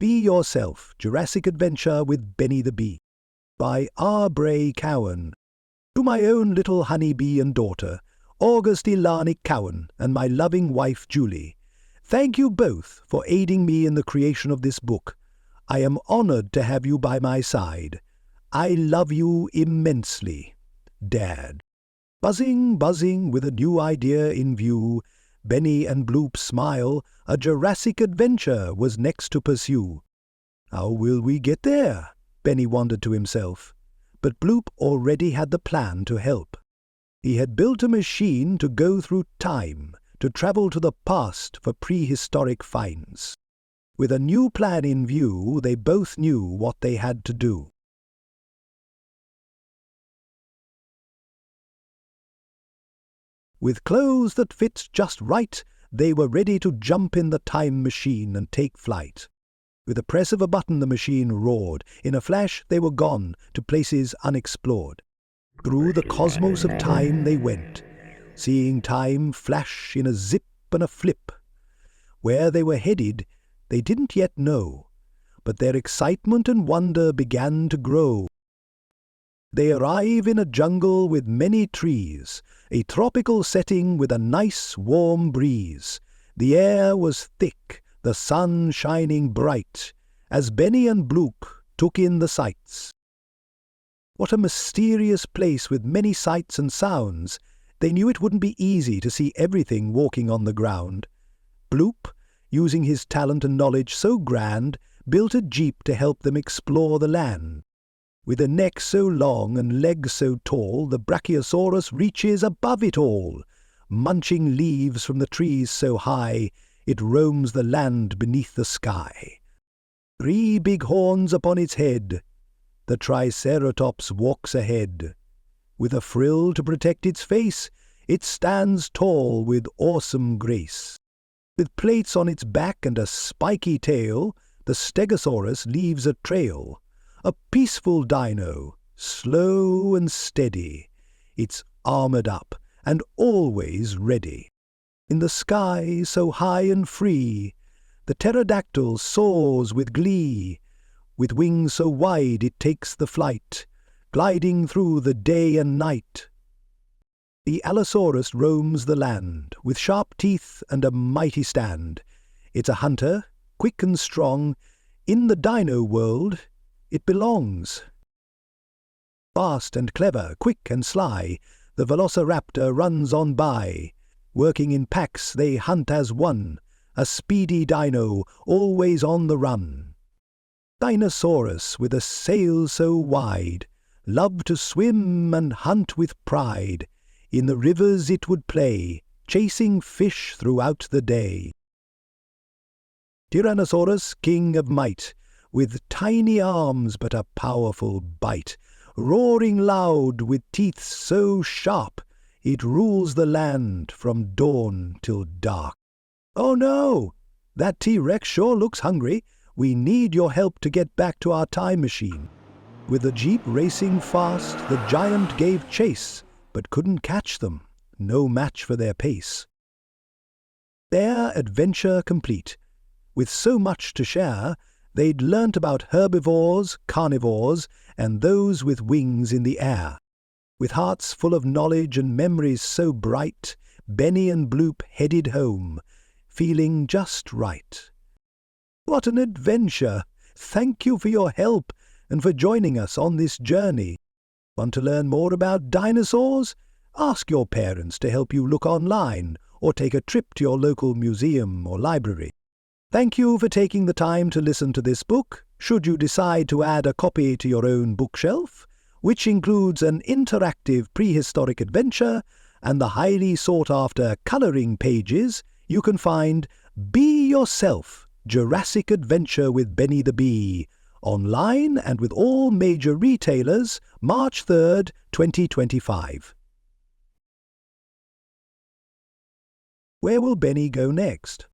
Be Yourself, Jurassic Adventure with Benny the Bee by Obray Cowan. To my own little honeybee and daughter, August Ilani Cowan, and my loving wife Julie, thank you both for aiding me in the creation of this book. I am honored to have you by my side. I love you immensely. Dad. Buzzing, buzzing with a new idea in view, Benny and Bloop smile, a Jurassic adventure was next to pursue. How will we get there? Benny wondered to himself. But Bloop already had the plan to help. He had built a machine to go through time, to travel to the past for prehistoric finds. With a new plan in view, they both knew what they had to do. With clothes that fit just right, they were ready to jump in the time machine and take flight. With a press of a button the machine roared. In a flash they were gone to places unexplored. Through the cosmos of time they went, seeing time flash in a zip and a flip. Where they were headed they didn't yet know, but their excitement and wonder began to grow. They arrive in a jungle with many trees, a tropical setting with a nice warm breeze. The air was thick, the sun shining bright, as Benny and Bloop took in the sights. What a mysterious place with many sights and sounds. They knew it wouldn't be easy to see everything walking on the ground. Bloop, using his talent and knowledge so grand, built a jeep to help them explore the land. With a neck so long and legs so tall, the Brachiosaurus reaches above it all. Munching leaves from the trees so high, it roams the land beneath the sky. 3 big horns upon its head, the Triceratops walks ahead. With a frill to protect its face, it stands tall with awesome grace. With plates on its back and a spiky tail, the Stegosaurus leaves a trail. A peaceful dino, slow and steady. It's armored up and always ready. In the sky so high and free, the pterodactyl soars with glee. With wings so wide it takes the flight, gliding through the day and night. The Allosaurus roams the land, with sharp teeth and a mighty stand. It's a hunter, quick and strong. In the dino world it belongs. Fast and clever, quick and sly, the Velociraptor runs on by. Working in packs they hunt as one, a speedy dino always on the run. Dinosaurus with a sail so wide, loved to swim and hunt with pride. In the rivers it would play, chasing fish throughout the day. Tyrannosaurus, king of might, with tiny arms but a powerful bite, roaring loud with teeth so sharp, it rules the land from dawn till dark. Oh no! That T-Rex sure looks hungry. We need your help to get back to our time machine. With the jeep racing fast, the giant gave chase, but couldn't catch them. No match for their pace. Their adventure complete. With so much to share, they'd learnt about herbivores, carnivores, and those with wings in the air. With hearts full of knowledge and memories so bright, Benny and Bloop headed home, feeling just right. What an adventure! Thank you for your help and for joining us on this journey. Want to learn more about dinosaurs? Ask your parents to help you look online or take a trip to your local museum or library. Thank you for taking the time to listen to this book. Should you decide to add a copy to your own bookshelf, which includes an interactive prehistoric adventure and the highly sought-after coloring pages, you can find Be Yourself, Jurassic Adventure with Benny the Bee, online and with all major retailers, March 3rd, 2025. Where will Benny go next?